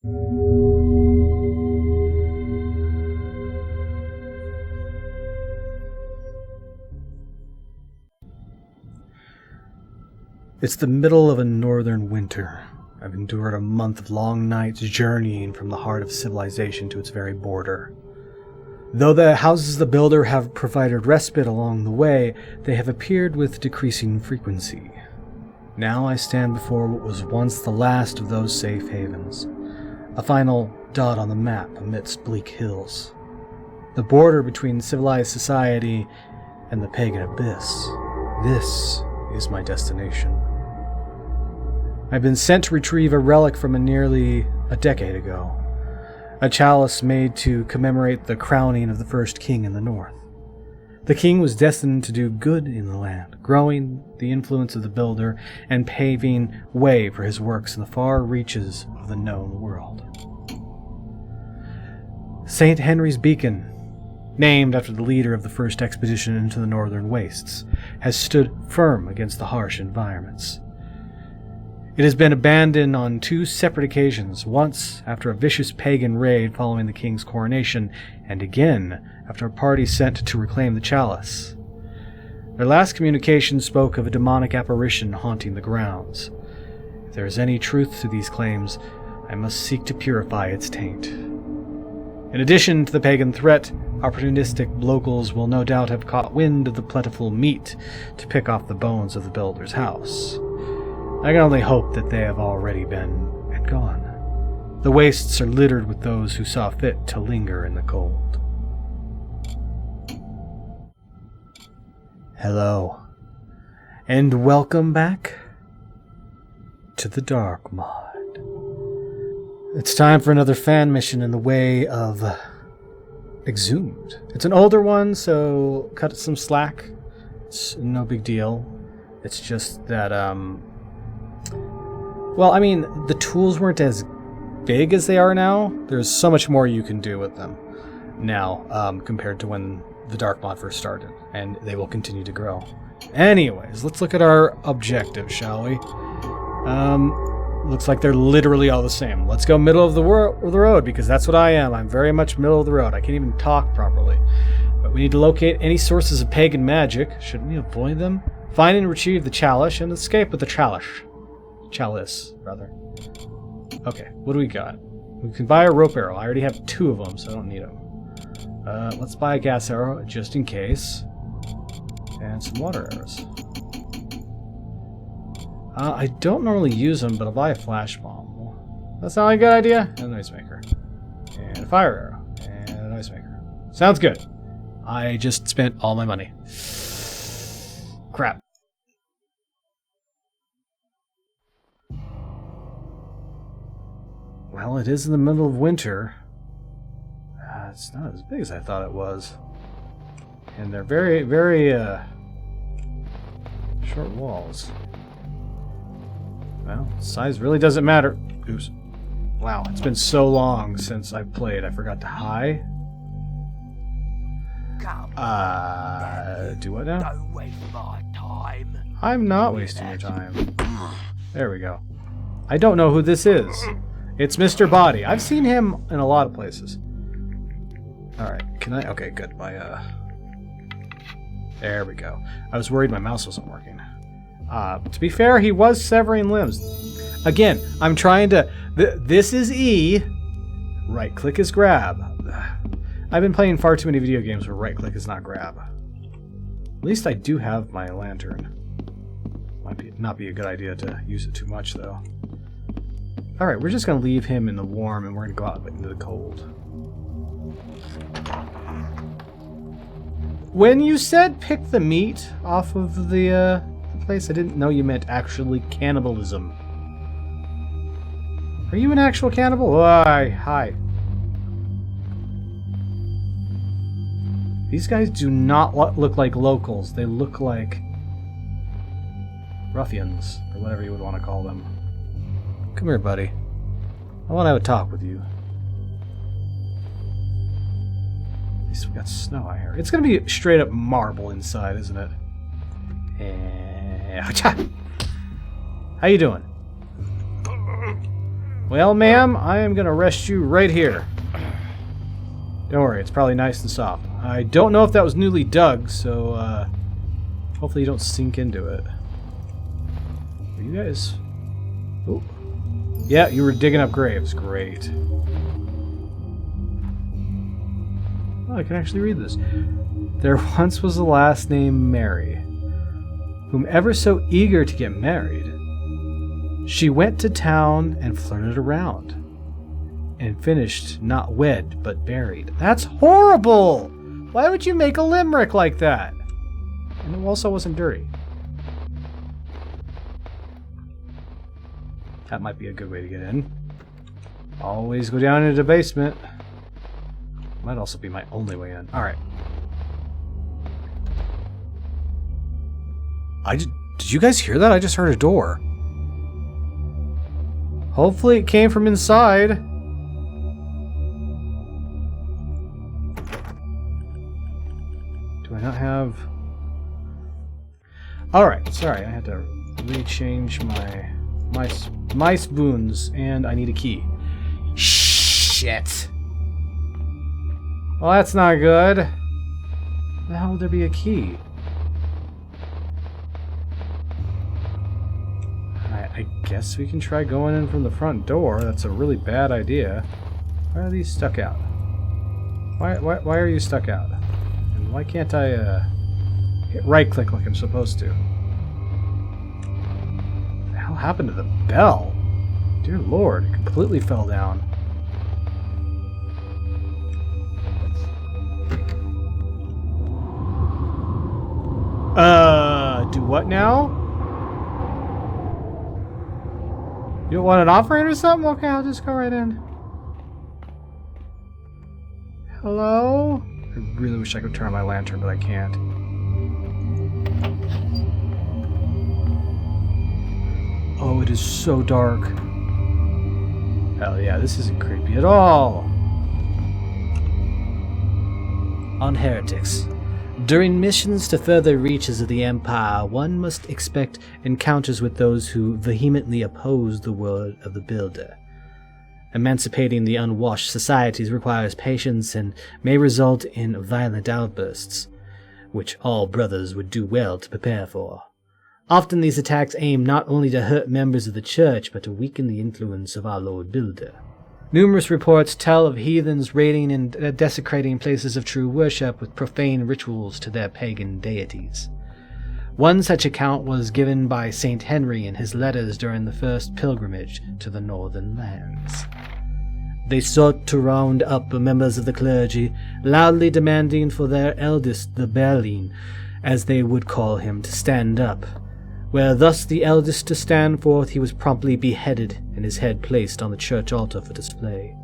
It's the middle of a northern winter. I've endured a month of long nights journeying from the heart of civilization to its very border. Though the houses of the builder have provided respite along the way, they have appeared with decreasing frequency. Now I stand before what was once the last of those safe havens, a final dot on the map amidst bleak hills, the border between civilized society and the pagan abyss. This is my destination. I've been sent to retrieve a relic from nearly a decade ago, a chalice made to commemorate the crowning of the first king in the north. The king was destined to do good in the land, growing the influence of the builder and paving way for his works in the far reaches of the known world. St. Henry's Beacon, named after the leader of the first expedition into the northern wastes, has stood firm against the harsh environments. It has been abandoned on 2 separate occasions, once after a vicious pagan raid following the king's coronation, and again after a party sent to reclaim the chalice. Their last communication spoke of a demonic apparition haunting the grounds. If there is any truth to these claims, I must seek to purify its taint. In addition to the pagan threat, opportunistic locals will no doubt have caught wind of the plentiful meat to pick off the bones of the builder's house. I can only hope that they have already been and gone. The wastes are littered with those who saw fit to linger in the cold. Hello, and welcome back to the Dark Mod. It's time for another fan mission in the way of Exhumed. It's an older one, so cut some slack. It's no big deal. It's just that, well, I mean, the tools weren't as big as they are now. There's so much more you can do with them now, compared to when the Dark Mod first started, and they will continue to grow. Anyways, let's look at our objectives, shall we? Looks like they're literally all the same. Let's go middle of the road, because that's what I am. I'm very much middle of the road. I can't even talk properly. But we need to locate any sources of pagan magic. Shouldn't we avoid them? Find and retrieve the chalice, and escape with the chalice. Chalice, rather. Okay, what do we got? We can buy a rope arrow. I already have 2 of them, so I don't need them. Let's buy a gas arrow, just in case. And some water arrows. I don't normally use them, but I'll buy a flash bomb. That sound like a good idea? And a noise maker. And a fire arrow. And a noise maker. Sounds good. I just spent all my money. Crap. Well, it is in the middle of winter. It's not as big as I thought it was. And they're very, very, short walls. Well, size really doesn't matter. Oops. Wow, it's been so long since I played. I forgot to hi. Do what now? Don't waste my time. I'm not wasting your time. There we go. I don't know who this is. It's Mr. Body. I've seen him in a lot of places. Alright, can I? Okay, good. There we go. I was worried my mouse wasn't working. To be fair, he was severing limbs. Again, I'm trying to... this is E. Right click is grab. I've been playing far too many video games where right click is not grab. At least I do have my lantern. Might not be a good idea to use it too much, though. Alright, we're just going to leave him in the warm, and we're going to go out into the cold. When you said pick the meat off of the place, I didn't know you meant actually cannibalism. Are you an actual cannibal? Hi. These guys do not look like locals. They look like ruffians, or whatever you would want to call them. Come here, buddy. I want to have a talk with you. At least we got snow out here. It's going to be straight up marble inside, isn't it? How you doing? Well, ma'am, I am going to rest you right here. Don't worry, it's probably nice and soft. I don't know if that was newly dug, so hopefully you don't sink into it. Are you guys... Oh. Yeah, you were digging up graves. Great. Oh, I can actually read this. There once was a lass named Mary, whom ever so eager to get married. She went to town and flirted around, and finished not wed but buried. That's horrible! Why would you make a limerick like that? And it also wasn't dirty. That might be a good way to get in. Always go down into the basement. Might also be my only way in. Alright. Did you guys hear that? I just heard a door. Hopefully it came from inside. Do I not have... Alright, sorry. I had to rechange my spoons, and I need a key. Shit. Well, that's not good. How would there be a key? I guess we can try going in from the front door. That's a really bad idea. Why are these stuck out? Why are you stuck out? And why can't I hit right click like I'm supposed to? What the hell happened to the bell? Dear Lord, it completely fell down. Do what now? You don't want an offering or something? Okay, I'll just go right in. Hello? I really wish I could turn on my lantern, but I can't. Oh, it is so dark. Hell yeah, this isn't creepy at all. On heretics. During missions to further reaches of the Empire, one must expect encounters with those who vehemently oppose the word of the Builder. Emancipating the unwashed societies requires patience and may result in violent outbursts, which all brothers would do well to prepare for. Often these attacks aim not only to hurt members of the Church, but to weaken the influence of our Lord Builder. Numerous reports tell of heathens raiding and desecrating places of true worship with profane rituals to their pagan deities. One such account was given by St. Henry in his letters during the first pilgrimage to the northern lands. They sought to round up members of the clergy, loudly demanding for their eldest, the Berlin, as they would call him, to stand up. Were thus the eldest to stand forth, he was promptly beheaded and his head placed on the church altar for display.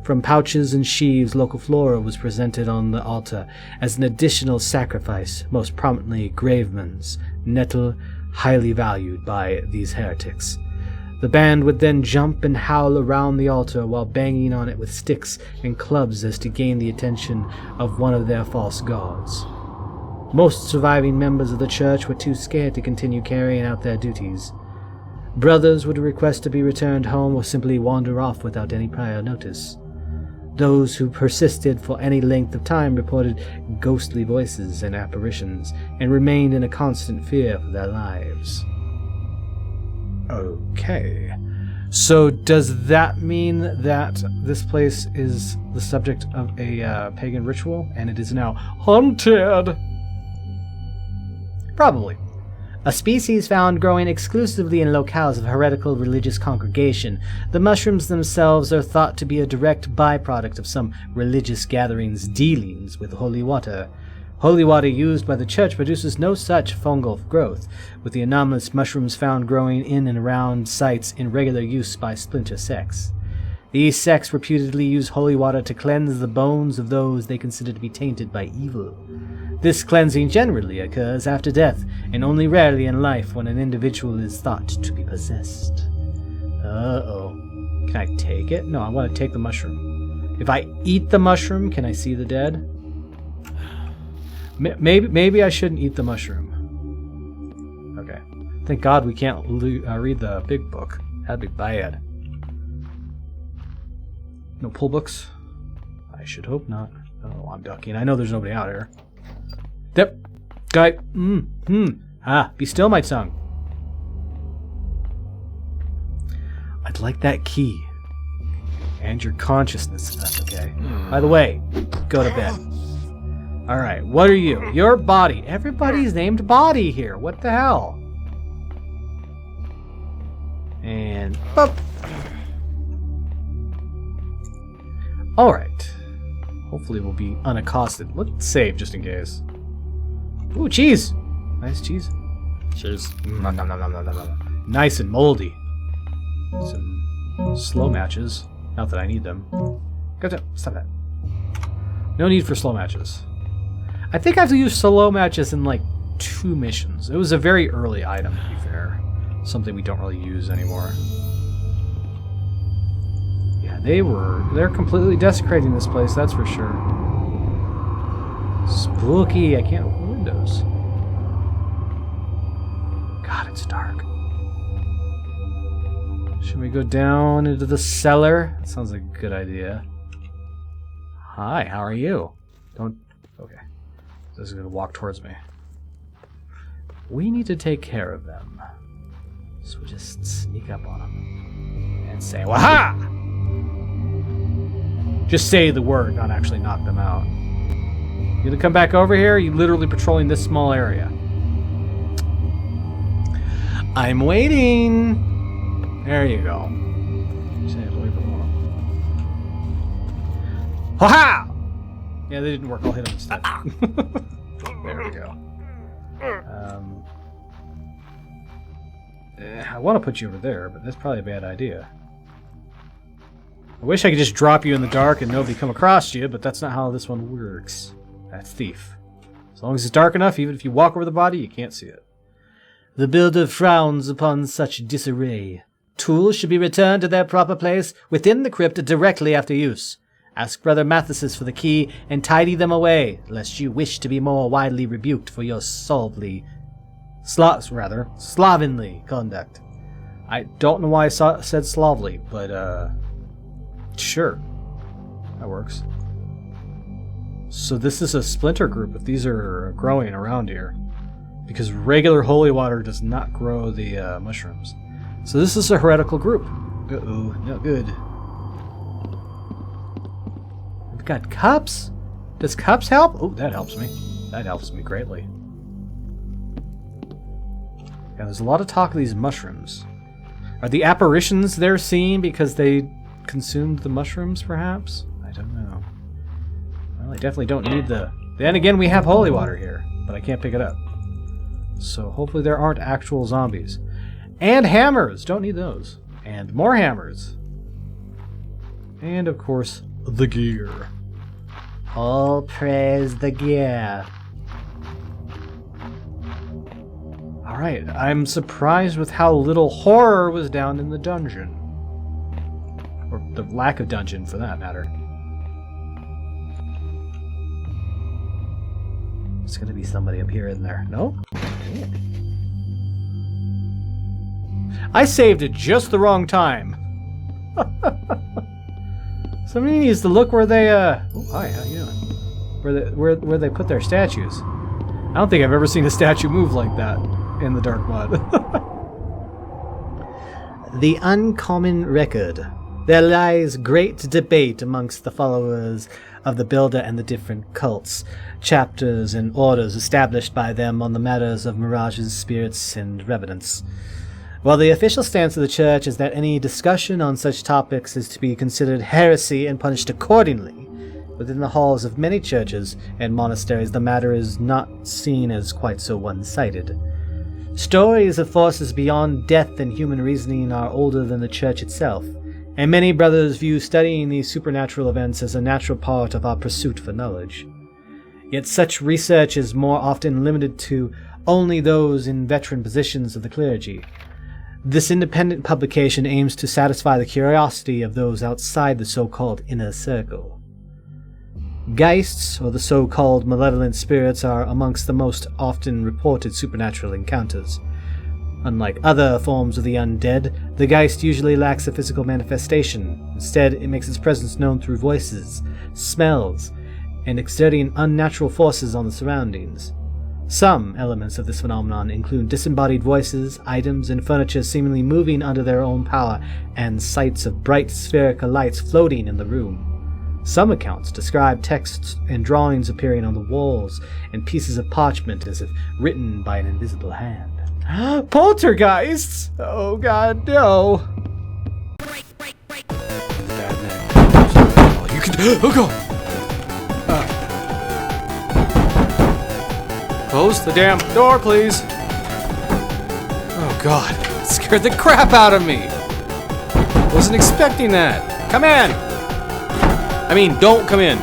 From pouches and sheaves, local flora was presented on the altar as an additional sacrifice, most prominently gravemans, nettle highly valued by these heretics. The band would then jump and howl around the altar while banging on it with sticks and clubs as to gain the attention of one of their false gods. Most surviving members of the church were too scared to continue carrying out their duties. Brothers would request to be returned home or simply wander off without any prior notice. Those who persisted for any length of time reported ghostly voices and apparitions, and remained in a constant fear for their lives. Okay. So does that mean that this place is the subject of a pagan ritual, and it is now haunted? Probably. A species found growing exclusively in locales of heretical religious congregation, the mushrooms themselves are thought to be a direct byproduct of some religious gatherings' dealings with holy water. Holy water used by the church produces no such fungal growth, with the anomalous mushrooms found growing in and around sites in regular use by splinter sects. These sects reputedly use holy water to cleanse the bones of those they consider to be tainted by evil. This cleansing generally occurs after death, and only rarely in life when an individual is thought to be possessed. Uh-oh. Can I take it? No, I want to take the mushroom. If I eat the mushroom, can I see the dead? Maybe I shouldn't eat the mushroom. Okay. Thank God we can't read the big book. That'd be bad. No pull books? I should hope not. Oh, I'm ducking. I know there's nobody out here. Yep. Guy. Be still, my tongue. I'd like that key. And your consciousness, if that's okay. By the way, go to bed. Alright, what are you? Your body. Everybody's named Body here. What the hell? And... boop. Alright. Hopefully we'll be unaccosted. Let's save just in case. Ooh, cheese! Nice cheese. Cheers. Nom, nom, nom, nom, nom, nom. Nice and moldy. Some slow matches. Not that I need them. Stop that. No need for slow matches. I think I have to use slow matches in like 2 missions. It was a very early item, to be fair. Something we don't really use anymore. Yeah, they're completely desecrating this place, that's for sure. Spooky. I can't open windows. God, it's dark. Should we go down into the cellar? That sounds like a good idea. Hi, how are you? Don't... Okay. This is going to walk towards me. We need to take care of them. So we just sneak up on them. And say, Waha! Just say the word, not actually knock them out. You gonna come back over here? You literally patrolling this small area. I'm waiting! There you go. Ha-ha! Yeah, they didn't work. I'll hit them instead. There we go. I want to put you over there, but that's probably a bad idea. I wish I could just drop you in the dark and nobody come across you, but that's not how this one works. That's thief. As long as it's dark enough, even if you walk over the body, you can't see it. The builder frowns upon such disarray. Tools should be returned to their proper place within the crypt directly after use. Ask Brother Mathesis for the key and tidy them away, lest you wish to be more widely rebuked for your slovenly conduct. I don't know why I said slovely, but sure, that works. So this is a splinter group, if these are growing around here, because regular holy water does not grow the mushrooms. So this is a heretical group. Uh-oh, not good. We've got cups. Does cups help? Oh, that helps me. That helps me greatly. Yeah, there's a lot of talk of these mushrooms. Are the apparitions they're seeing because they consumed the mushrooms, perhaps? I don't know. Well, I definitely don't need the... Then again, we have holy water here, but I can't pick it up. So hopefully there aren't actual zombies. And hammers! Don't need those. And more hammers. And, of course, the gear. All praise the gear. Alright, I'm surprised with how little horror was down in the dungeon. Or the lack of dungeon, for that matter. There's gonna be somebody up here in there. No? I saved at just the wrong time. Somebody needs to look where they oh, hi, how you doing? Where they put their statues. I don't think I've ever seen a statue move like that in the dark mud. The uncommon record. There lies great debate amongst the followers of the Builder and the different cults, chapters and orders established by them on the matters of mirages, spirits, and revenants. While the official stance of the Church is that any discussion on such topics is to be considered heresy and punished accordingly, within the halls of many churches and monasteries the matter is not seen as quite so one-sided. Stories of forces beyond death and human reasoning are older than the Church itself, and many brothers view studying these supernatural events as a natural part of our pursuit for knowledge. Yet such research is more often limited to only those in veteran positions of the clergy. This independent publication aims to satisfy the curiosity of those outside the so-called inner circle. Geists, or the so-called malevolent spirits, are amongst the most often reported supernatural encounters. Unlike other forms of the undead, the Geist usually lacks a physical manifestation. Instead, it makes its presence known through voices, smells, and exerting unnatural forces on the surroundings. Some elements of this phenomenon include disembodied voices, items, and furniture seemingly moving under their own power, and sights of bright spherical lights floating in the room. Some accounts describe texts and drawings appearing on the walls and pieces of parchment as if written by an invisible hand. Poltergeists! Oh god, no! Bad neck. Oh, you can. Oh god! Close the damn door, please. Oh god, it scared the crap out of me. Wasn't expecting that. Come in. I mean, don't come in.